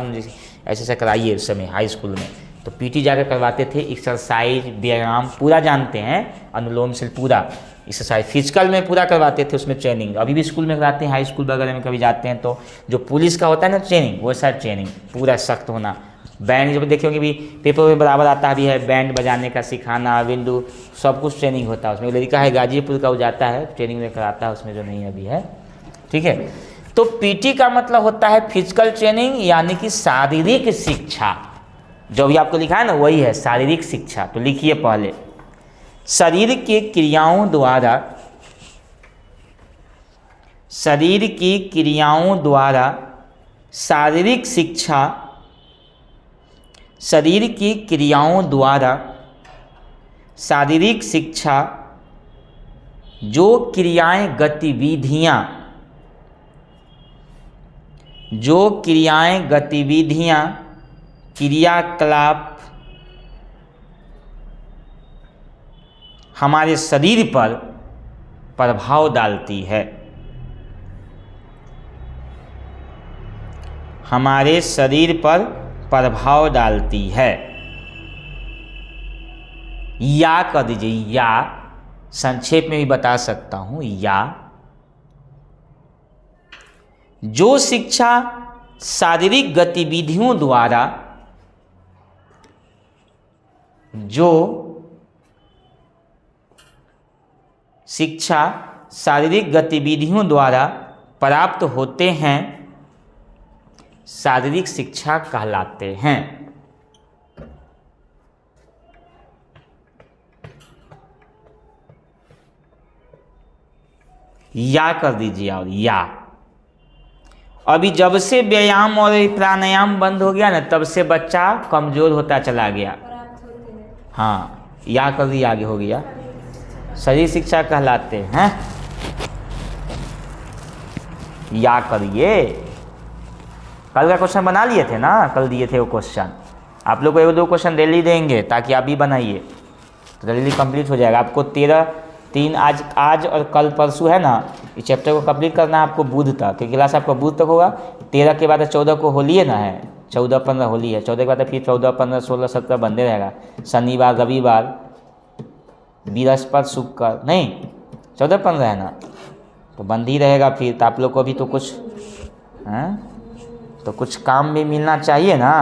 ऐसे ऐसे कराइए, उस समय हाई स्कूल में तो पीटी जाकर करवाते थे। एक्सरसाइज व्यायाम पूरा जानते हैं, अनुलोम से पूरा एक्सरसाइज फिजिकल में पूरा करवाते थे, उसमें ट्रेनिंग अभी भी स्कूल में कराते हैं। हाई स्कूल वगैरह में कभी जाते हैं तो जो पुलिस का होता है ना ट्रेनिंग, वैसा ट्रेनिंग पूरा सख्त होना। बैंड जब देखे होंगे भी पेपर में बराबर आता भी है, बैंड बजाने का सिखाना, बिंदु सब कुछ ट्रेनिंग होता है उसमें। लड़का है गाजीपुर का, वो जाता है ट्रेनिंग में कराता है, उसमें जो नहीं अभी है। ठीक है, तो पीटी का मतलब होता है फिजिकल ट्रेनिंग, यानी कि शारीरिक शिक्षा। जो भी आपको लिखा है ना वही है शारीरिक शिक्षा। तो लिखिए पहले, शरीर की क्रियाओं द्वारा, शरीर की क्रियाओं द्वारा शारीरिक शिक्षा, शरीर की क्रियाओं द्वारा शारीरिक शिक्षा जो क्रियाएं गतिविधियां, जो क्रियाएं गतिविधियां क्रियाकलाप हमारे शरीर पर प्रभाव डालती है, हमारे शरीर पर प्रभाव डालती है। या कर दीजिए, या संक्षेप में भी बता सकता हूं, या जो शिक्षा शारीरिक गतिविधियों द्वारा, जो शिक्षा शारीरिक गतिविधियों द्वारा प्राप्त होते हैं, शारीरिक शिक्षा कहलाते हैं। या कर दीजिए, और या अभी जब से व्यायाम और प्राणायाम बंद हो गया ना, तब से बच्चा कमजोर होता चला गया। हाँ, या कर दिया, आगे हो गया, शरीर शिक्षा कहलाते हैं। या करिए, कल का क्वेश्चन बना लिए थे ना, कल दिए थे वो क्वेश्चन, आप लोग को 1-2 क्वेश्चन डेली देंगे ताकि आप भी बनाइए, तो जल्दी कंप्लीट हो जाएगा। आपको 13-3 आज और कल परसों है ना, इस चैप्टर को कंप्लीट करना है आपको बुध तक, क्योंकि क्लास आपका बुध तक होगा। 13 के बाद 14 को होली है ना, है 14-15 होली है, 14 के बाद फिर 14-15-16-17 बंदे रहेगा। शनिवार रविवार बृहस्पति शुक्र नहीं 14-15 है ना, तो बंद ही रहेगा फिर। तो आप लोग को भी तो कुछ हैं, तो कुछ काम भी मिलना चाहिए ना।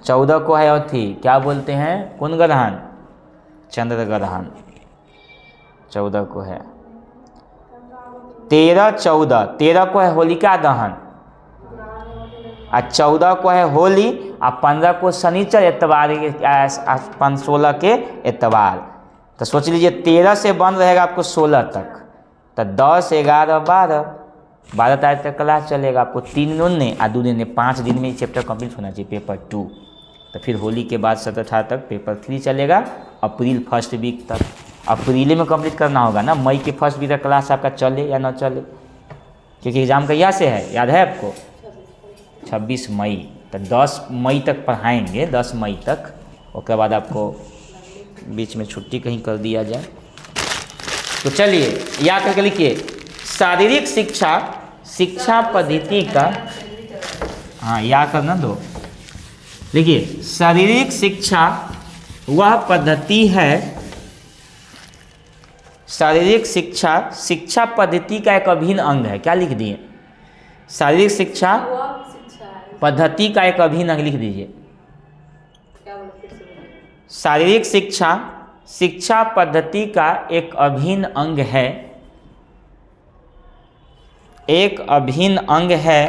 14 को है और थी क्या बोलते हैं, कौन ग्रहण, चंद्र ग्रहण 14 को है। 13 को है होलिका दहन, और 14 को है होली, और 15 को शनिचर एतवार, 16 के एतवार। तो सोच लीजिए 13 से बंद रहेगा आपको 16 तक, तो 10, 11, 12 तारीख तक क्लास चलेगा आपको। 3 दिन ने और 2 दिन ने, 5 दिन में चैप्टर कंप्लीट होना चाहिए पेपर 2। तो फिर होली के बाद 17-18 तक पेपर 3 चलेगा, अप्रैल फर्स्ट वीक तक। अप्रैल में कंप्लीट करना होगा ना, मई के फर्स्ट वीक तक क्लास आपका चले या ना चले, क्योंकि एग्ज़ाम कहिया से है याद है आपको, 26 मई। तो 10 मई तक पढ़ाएंगे, 10 मई तक, उसके बाद आपको बीच में छुट्टी कहीं कर दिया जाए। तो चलिए याद करके लिखिए, शारीरिक शिक्षा शिक्षा पद्धति का, हाँ याद करना दो, देखिए शारीरिक शिक्षा वह पद्धति है, शारीरिक शिक्षा शिक्षा पद्धति का एक अभिन्न अंग है। क्या लिख दिए? शारीरिक शिक्षा वो आप शिक्षा है। पद्धति का एक अभिन्न अंग लिख दीजिए। क्या बोला फिर से बोलिए। शारीरिक शिक्षा शिक्षा पद्धति का एक अभिन्न अंग है, एक अभिन्न अंग है,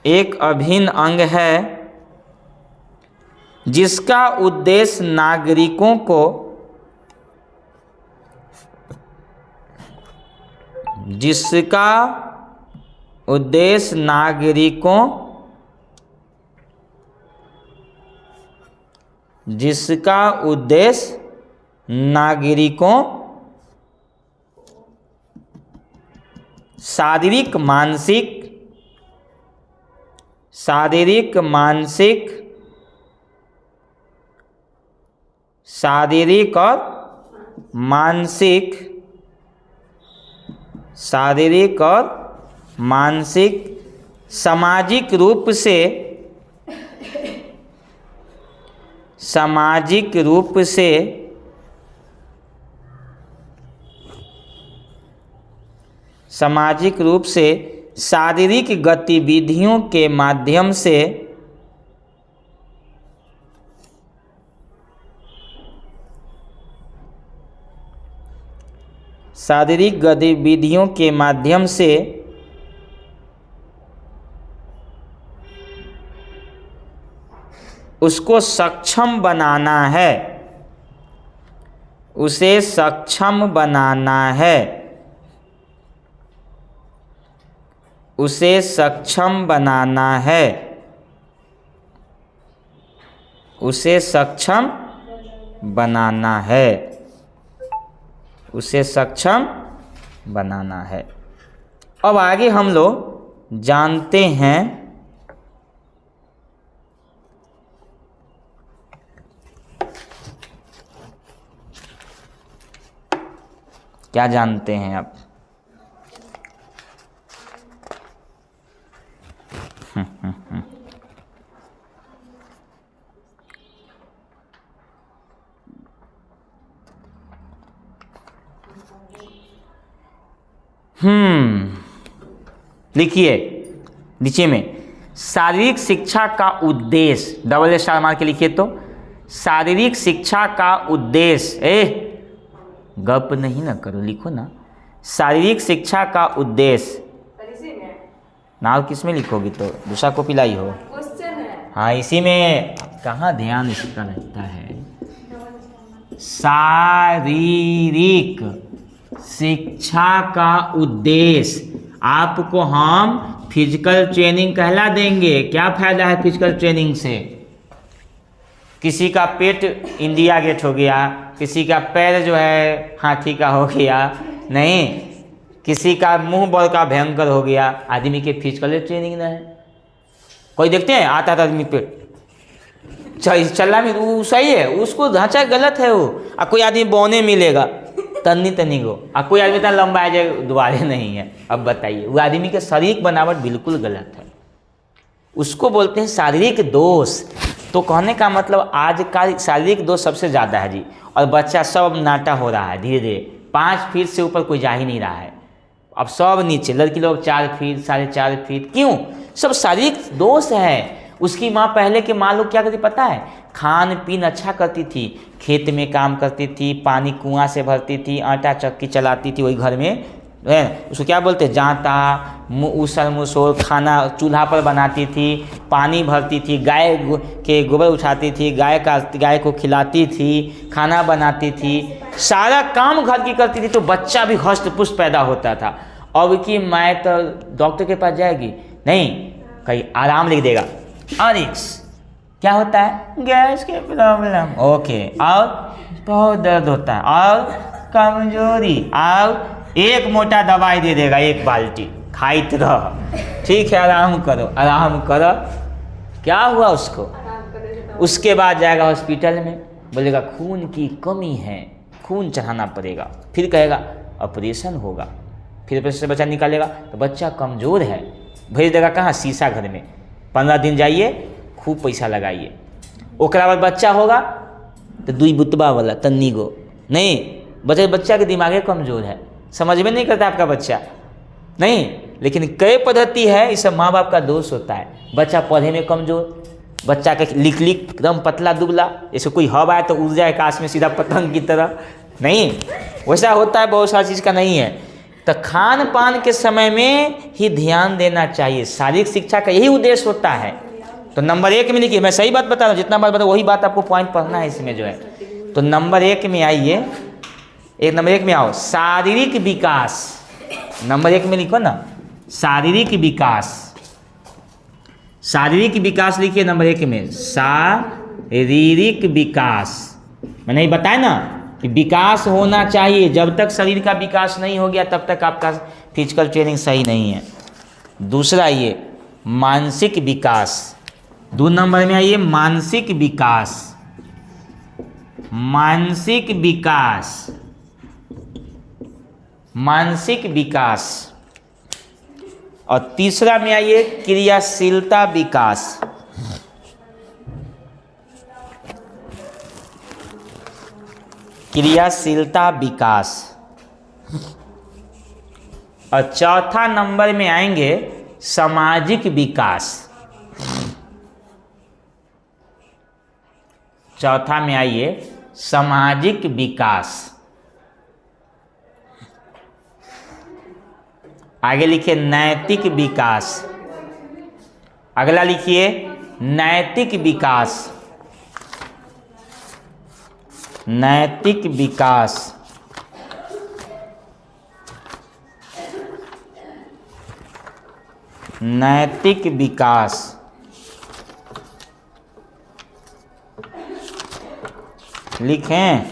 एक अभिन्न अंग है जिसका उद्देश्य नागरिकों को जिसका उद्देश्य नागरिकों जिसका उद्देश्य नागरिकों शारीरिक मानसिक शारीरिक मानसिक शारीरिक और मानसिक शारीरिक और मानसिक सामाजिक रूप से सामाजिक रूप से सामाजिक रूप से शारीरिक गतिविधियों के माध्यम से शारीरिक गतिविधियों के माध्यम से उसको सक्षम बनाना है, उसे सक्षम बनाना है, उसे सक्षम बनाना है, उसे सक्षम बनाना है, उसे सक्षम बनाना है। अब आगे हम लोग जानते हैं क्या जानते हैं आप? लिखिए नीचे में, शारीरिक शिक्षा का उद्देश्य, डबल ए स्टार मार के लिखिए तो, शारीरिक शिक्षा का उद्देश्य, गप नहीं ना करो, लिखो ना, शारीरिक शिक्षा का उद्देश्य। पर इसी में नाव किस में लिखोगी तो दूसरा कॉपी लाई हो? क्वेश्चन है। हाँ इसी में, कहाँ ध्यान इसका रहता है। शारीरिक शिक्षा का उद्देश्य, आपको हम फिजिकल ट्रेनिंग कहला देंगे। क्या फायदा है फिजिकल ट्रेनिंग से? किसी का पेट इंडिया गेट हो गया, किसी का पैर जो है हाथी का हो गया, नहीं किसी का मुंह बड़ का भयंकर हो गया, आदमी के फिजिकल ट्रेनिंग ना है। कोई देखते हैं आता था आदमी पेट चला में, वो सही है, उसको ढांचा गलत है वो। आ कोई आदमी बौने मिलेगा तन्नी तन्नी को, आ कोई आदमी इतना लंबा है जो दोबारे नहीं है। अब बताइए, वो आदमी के शारीरिक बनावट बिल्कुल गलत है, उसको बोलते हैं शारीरिक दोष। तो कहने का मतलब आज का शारीरिक दोष सबसे ज़्यादा है जी, और बच्चा सब नाटा हो रहा है धीरे धीरे। 5 फीट से ऊपर कोई जा ही नहीं रहा है, अब सब नीचे, लड़की लोग 4 फीट 4.5 फीट। क्यों? सब शारीरिक दोष है। उसकी माँ पहले के माँ लोग क्या करती पता है? खान पीन अच्छा करती थी, खेत में काम करती थी, पानी कुआं से भरती थी, आटा चक्की चलाती थी वही घर में, उसको क्या बोलते, जाता उसर मुसोर, खाना चूल्हा पर बनाती थी, पानी भरती थी, गाय के गोबर उठाती थी, गाय को खिलाती थी, खाना बनाती थी, सारा काम घर की करती थी, तो बच्चा भी हष्ट पुष्ट पैदा होता था। अब की माँ तो डॉक्टर के पास जाएगी नहीं, कहीं आराम लिख देगा, RX क्या होता है? गैस के प्रॉब्लम, ओके, और बहुत दर्द होता है, और कमजोरी, और एक मोटा दवाई दे देगा, 1 बाल्टी, खाइत रह, ठीक है, आराम करो आराम करो। क्या हुआ उसको? आराम करने से तो उसके बाद जाएगा हॉस्पिटल में, बोलेगा खून की कमी है, खून चढ़ाना पड़ेगा, फिर कहेगा ऑपरेशन होगा, फिर ऑपरेशन से बच्चा निकालेगा तो बच्चा कमज़ोर है, भेज देगा कहाँ, शीशा घर में, 15 दिन जाइए, खूब पैसा लगाइए। ओकरा बाद बच्चा होगा तो दुई बुतबा वाला तन्नी गो नहीं, बच्चा के दिमागे कमज़ोर है, समझ में नहीं करता आपका बच्चा नहीं। लेकिन कई पद्धति है, इस सब माँ बाप का दोष होता है। बच्चा पढ़े में कमज़ोर, बच्चा के लिख एकदम पतला दुबला, जैसे कोई हवा है तो उड़ जाए आकाश में सीधा पतंग की तरह, नहीं वैसा होता है, बहुत सारी चीज़ का नहीं है। तो खान पान के समय में ही ध्यान देना चाहिए, शारीरिक शिक्षा का यही उद्देश्य होता है। तो नंबर 1 में लिखिए, मैं सही बात बता रहा हूँ, जितना बात बता वही बात आपको पॉइंट पढ़ना है इसमें जो है। तो नंबर 1 में आइए, नंबर 1 में आओ, शारीरिक विकास। नंबर 1 में लिखो ना, शारीरिक विकास। शारीरिक विकास लिखिए नंबर 1 में, शारीरिक विकास। मैंने ये बताया ना कि विकास होना चाहिए, जब तक शरीर का विकास नहीं हो गया तब तक आपका फिजिकल ट्रेनिंग सही नहीं है। दूसरा ये मानसिक विकास, 2 नंबर में आइए, मानसिक विकास। मानसिक विकास, मानसिक विकास। और तीसरा में आइए, क्रियाशीलता विकास। क्रियाशीलता विकास। और चौथा नंबर में आएंगे सामाजिक विकास। चौथा में आइए सामाजिक विकास। आगे लिखिए नैतिक विकास। अगला लिखिए नैतिक विकास। नैतिक विकास। नैतिक विकास। लिखें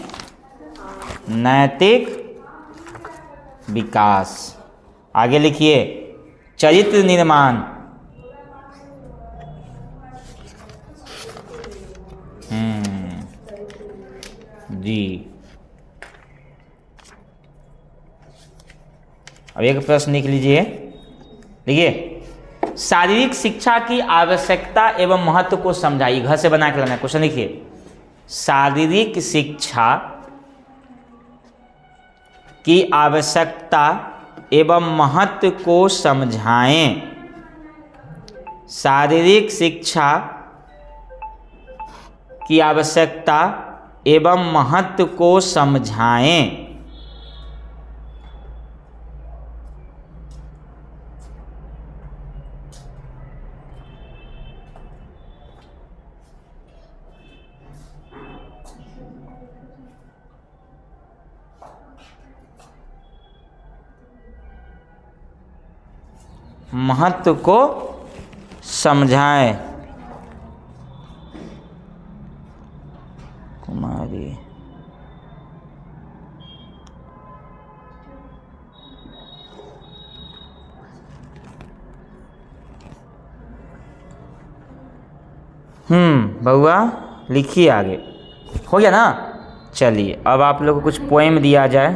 नैतिक विकास। आगे लिखिए चरित्र निर्माण। जी, अब एक प्रश्न लिख लीजिए। देखिए, शारीरिक शिक्षा की आवश्यकता एवं महत्व को समझाइए। घर से बना के लाना है। क्वेश्चन लिखिए, शारीरिक शिक्षा की आवश्यकता एवं महत्व को समझाएं। शारीरिक शिक्षा की आवश्यकता एवं महत्व को समझाएं। महत्व को समझाएं। कुमारी, बउआ लिखिए आगे। हो गया ना? चलिए अब आप लोग को कुछ पोएम दिया जाए।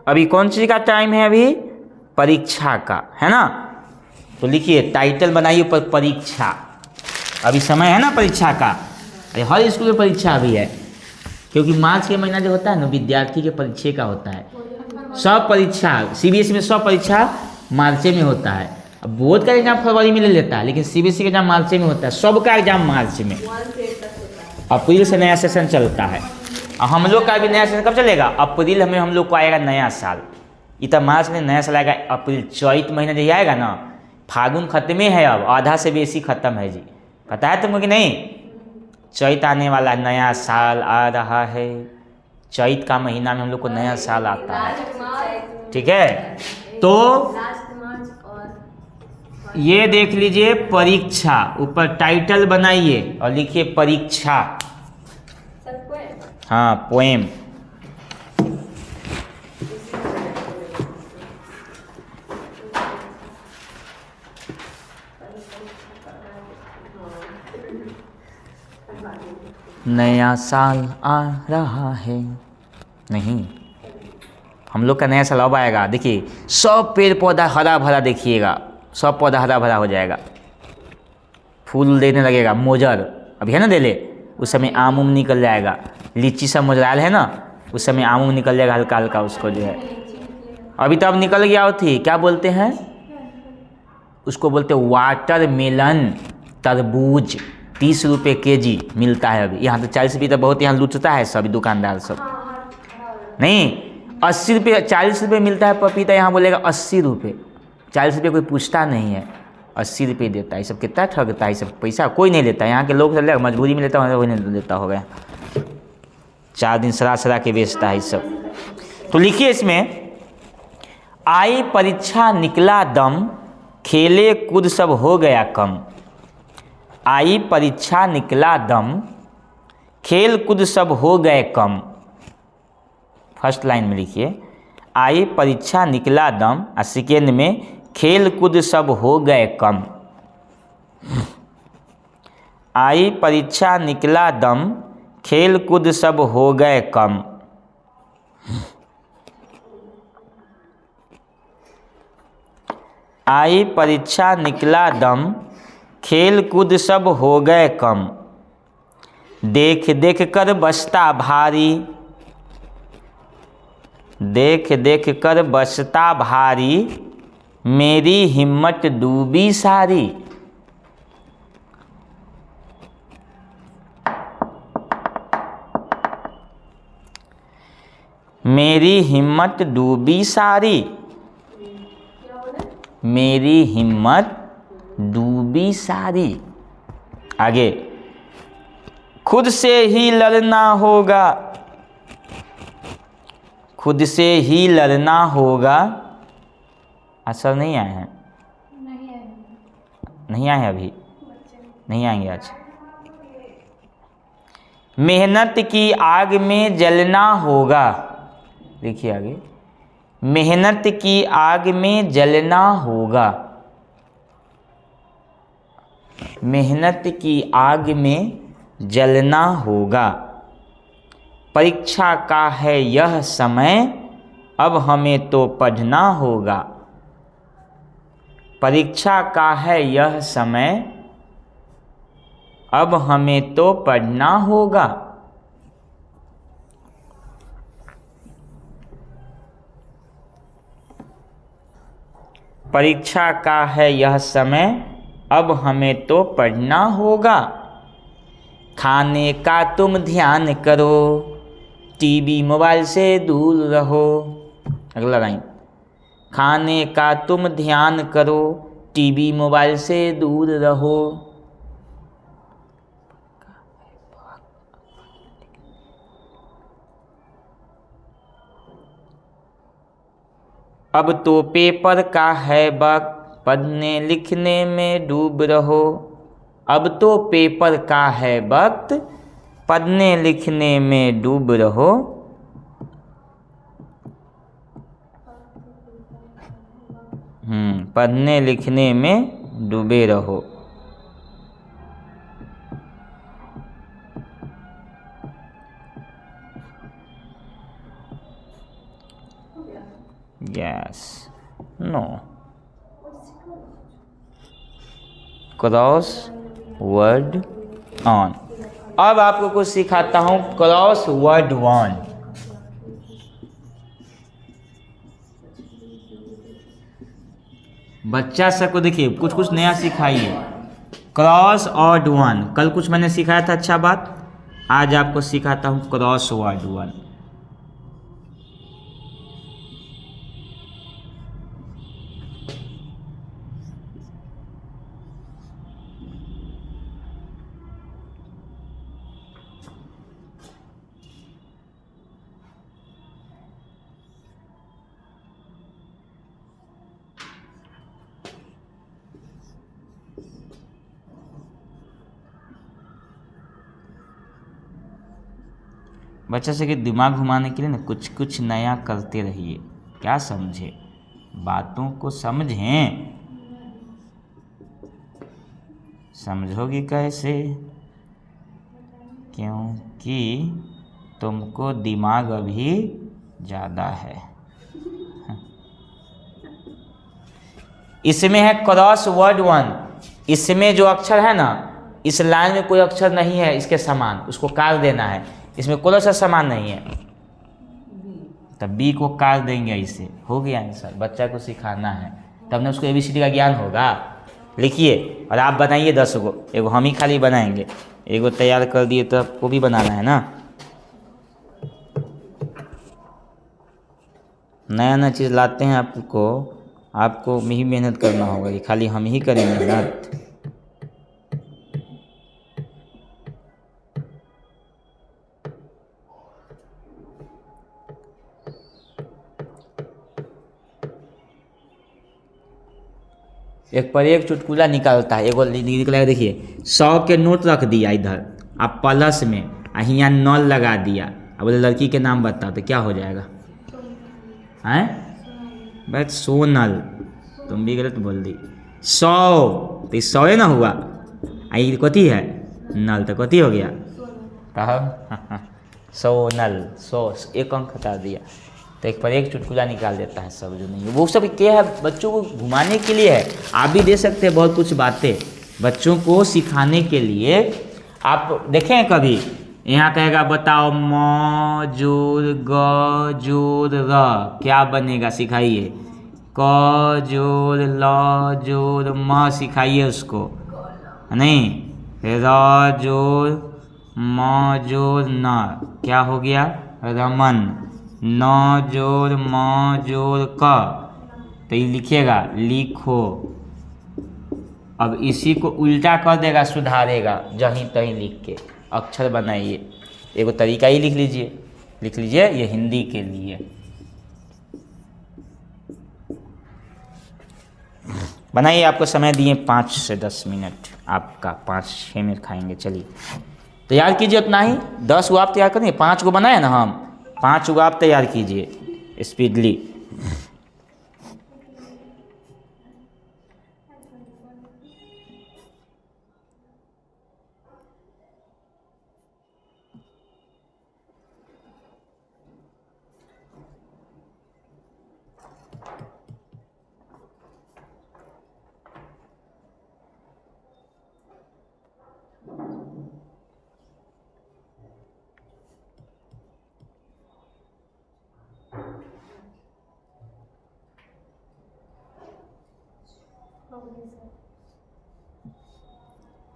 अभी कौन सी का टाइम है? अभी परीक्षा का है ना। तो लिखिए, टाइटल बनाइए ऊपर परीक्षा। अभी समय है ना परीक्षा का। हर स्कूल में परीक्षा अभी है, क्योंकि मार्च के महीना जो होता है ना, विद्यार्थी के परीक्षा का होता है। सब परीक्षा सीबीएसई में, सब परीक्षा मार्च में होता है। अब बोर्ड का एग्जाम फरवरी में ले लेता है, लेकिन सीबीएसई का एग्जाम मार्च में होता है। सबका एग्जाम मार्च में। अप्रैल से नया सेशन चलता है। और हम लोग का भी नया सेशन कब चलेगा? अप्रैल में हम लोग को आएगा नया साल। इतना मार्च में नया साल आएगा। अप्रैल चैत महीना जो आएगा ना, फागुन खत्म है, अब आधा से बेसी खत्म है जी। पता है तुमको कि नहीं? चैत आने वाला नया साल आ रहा है। चैत का महीना में हम लोग को नया साल आता है। ठीक है, तो लास्ट मार्च और ये देख लीजिए परीक्षा, ऊपर टाइटल बनाइए और लिखिए परीक्षा। सर को है हाँ, पोएम। नया साल आ रहा है, नहीं, हम लोग का नया साल अब आएगा। देखिए सब पेड़ पौधा हरा भरा, देखिएगा सब पौधा हरा भरा हो जाएगा, फूल देने लगेगा, मोजर अभी है ना देले, उस समय आम उम निकल जाएगा, लीची सब मोजराल है ना, उस समय आम उम निकल जाएगा हल्का हल्का, उसको जो है अभी तो अब निकल गया थी, क्या बोलते हैं उसको, बोलते वाटर मेलन, तरबूज 30 रुपये केजी मिलता है अभी यहाँ तो। 40 रुपये तो बहुत यहाँ लूटता है सभी दुकानदार सब, नहीं 80 रुपये 40 रुपये मिलता है पपीता, यहाँ बोलेगा 80 रुपये, 40 रुपये कोई पूछता नहीं है, 80 रुपये देता है। ये सब कितना ठगता है, ये सब पैसा कोई नहीं लेता है, यहाँ के लोग चल मजबूरी में लेता है, वही नहीं लेता होगा, 4 दिन सरा सरा के बेचता है ये सब। तो लिखिए इसमें, आई परीक्षा निकला दम, खेले कूद सब हो गया कम। आई परीक्षा निकला दम, खेल कूद सब हो गए कम। फर्स्ट लाइन में लिखिए, आई परीक्षा निकला दम, और सेकेंड में खेल कूद सब हो गए कम। आई परीक्षा निकला दम, खेल कूद सब हो गए कम। आई परीक्षा निकला दम, खेल कूद सब हो गए कम। देख देख कर बसता भारी, देख देख कर बसता भारी, मेरी हिम्मत डूबी सारी। मेरी हिम्मत डूबी सारी, मेरी हिम्मत डूबी सारी। आगे, खुद से ही लड़ना होगा, खुद से ही लड़ना होगा। असर नहीं आए हैं, नहीं आए हैं अभी, नहीं आएंगे आज। मेहनत की आग में जलना होगा, देखिए आगे, मेहनत की आग में जलना होगा। मेहनत की आग में जलना होगा। परीक्षा का है यह समय, अब हमें तो पढ़ना होगा। परीक्षा का है यह समय, अब हमें तो पढ़ना होगा। परीक्षा का है यह समय, अब हमें तो पढ़ना होगा। खाने का तुम ध्यान करो, टीवी मोबाइल से दूर रहो। अगला लाइन, खाने का तुम ध्यान करो, टीवी मोबाइल से दूर रहो। अब तो पेपर का है वक्त, पढ़ने लिखने में डूब रहो। अब तो पेपर का है वक्त, पढ़ने लिखने में डूब रहो। पढ़ने लिखने में डूबे रहो। Yes, no, crossword on. अब आपको कुछ सिखाता हूँ, क्रॉस वर्ड वन। बच्चा सबको देखिए कुछ कुछ नया सिखाइए। क्रॉस वर्ड वन, कल कुछ मैंने सिखाया था अच्छा बात, आज आपको सिखाता हूँ क्रॉस वर्ड वन। बच्चा से कि दिमाग घुमाने के लिए ना कुछ कुछ नया करते रहिए। क्या समझे, बातों को समझें। समझोगी कैसे, क्योंकि तुमको दिमाग अभी ज़्यादा है। इसमें है क्रॉस वर्ड 1, इसमें जो अक्षर है ना, इस लाइन में कोई अक्षर नहीं है इसके समान, उसको काट देना है। इसमें कोई सा समान नहीं है, तब बी को काट देंगे। इसे हो गया आंसर। बच्चा को सिखाना है, तब ना उसको ABCD का ज्ञान होगा। लिखिए और आप बनाइए 10 गो, एगो हम ही खाली बनाएंगे, एगो तैयार कर दिए तो आपको भी बनाना है ना। नया नया चीज़ लाते हैं आपको ही मेहनत करना होगा, ये खाली हम ही करें मेहनत। एक पर एक चुटकुला निकालता है, एगो निकलेगा। देखिए 100 के नोट रख दिया इधर, आप प्लस में यहाँ नल लगा दिया, अब बोले लड़की के नाम बताओ, तो क्या हो जाएगा? हैं बस सोनल, तुम भी गलत बोल दी। 100 तो 100 ना हुआ, आई कथी है नल, तो कथी हो गया तब सोनल। 100 एक अंक हटा दिया। तो एक पर एक चुटकुला निकाल देता है सब, जो नहीं है वो सब क्या है, बच्चों को घुमाने के लिए है। आप भी दे सकते हैं बहुत कुछ बातें बच्चों को सिखाने के लिए। आप देखें कभी यहाँ कहेगा बताओ म जोर ग जोर र क्या बनेगा, सिखाइए। क जोर ल जोर म सिखाइए उसको, नहीं। र जोर म जोर न क्या हो गया, रमन। न जोर म जोर क, तो ये लिखिएगा लिखो। अब इसी को उल्टा कर देगा, सुधारेगा जहीं तहीं लिख के अक्षर बनाइए। एगो तरीका ही लिख लीजिए ये हिंदी के लिए। बनाइए, आपको समय दिए 5 से 10 मिनट, आपका 5-6 मिनट खाएंगे। चलिए तैयार कीजिए उतना ही। 10 गो आप तैयार करेंगे, 5 गो बनाए ना हम, 5 गो आप तैयार कीजिए स्पीडली।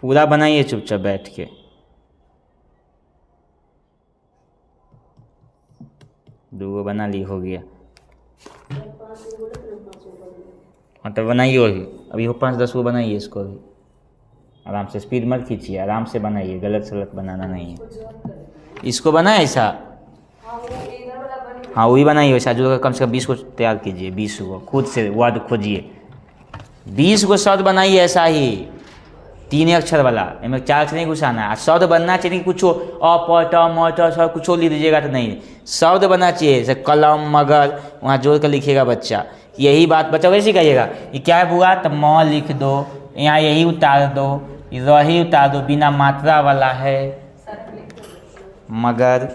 पूरा बनाइए चुपचाप बैठ के। दो बना ली, हो गया। हाँ तो बनाइए वही, अभी हो 5-10 गो बनाइए इसको अभी आराम से। स्पीड मत खींचिए, आराम से बनाइए, गलत सलत बनाना नहीं है। इसको बनाए ऐसा, हाँ वही बनाइए वैसा। जो कम से कम 20 को तैयार कीजिए, 20 को खुद से वर्ड खोजिए, 20 को शब्द बनाइए ऐसा ही 3 अक्षर वाला। इनमें 4 अक्षर नहीं घुसाना है। शब्द बनना चाहिए कि कुछ अ प ट म ट सब कुछ लिख दीजिएगा तो नहीं, शब्द बनना चाहिए। जैसे कलम मगर वहाँ जोड़ कर लिखिएगा बच्चा। यही बात बच्चा वैसे सिखाइएगा। ये क्या है बुआ, तो म लिख दो, यहाँ यही उतार दो, रही उतार दो, बिना मात्रा वाला है मगर।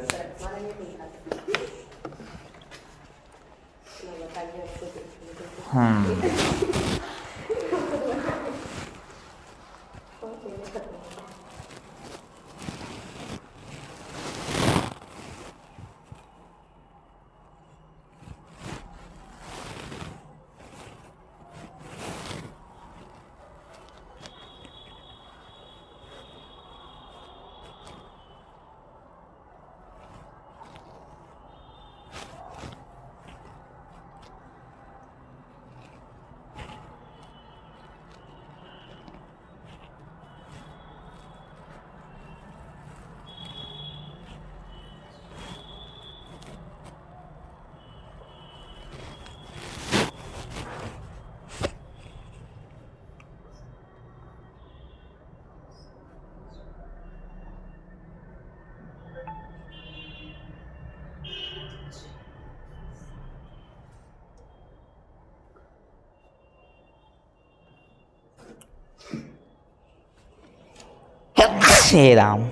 हे राम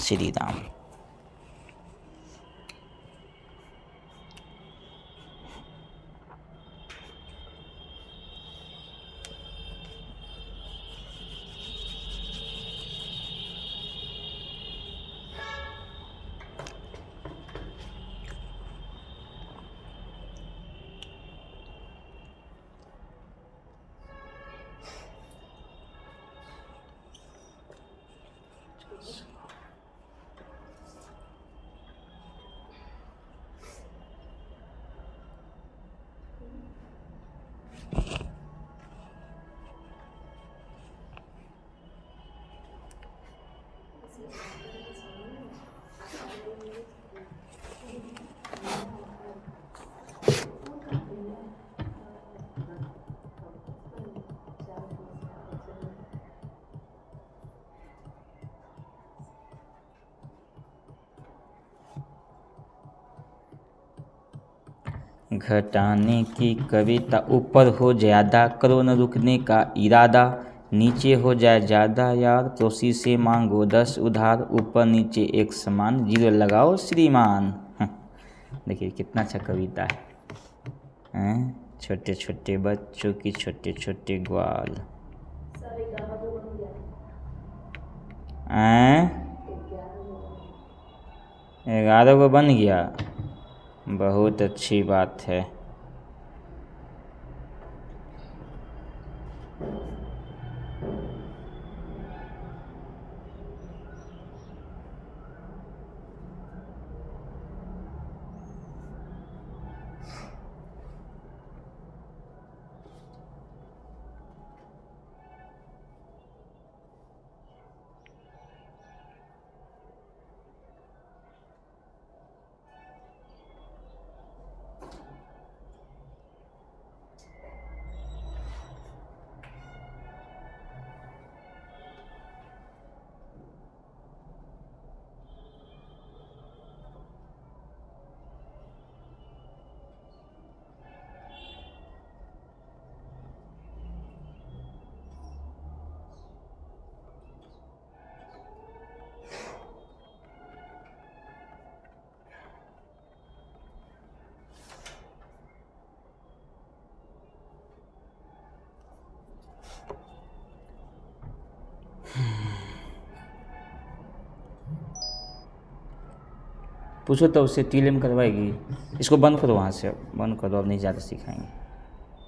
श्री राम। घटाने की कविता, ऊपर हो ज़्यादा करो न रुकने का इरादा, नीचे हो जाए ज़्यादा यार तो उसी से मांगो 10 उधार, ऊपर नीचे एक समान जीरो लगाओ श्रीमान। देखिए कितना अच्छा कविता है। छोटे छोटे बच्चों की छोटे छोटे ग्वाल। सारे गाना तो बन गया। 11 को बन गया, बहुत अच्छी बात है। पूछो तो उससे टीलेम करवाएगी। इसको बंद करो, वहाँ से बंद करो, अब नहीं ज़्यादा सिखाएंगे।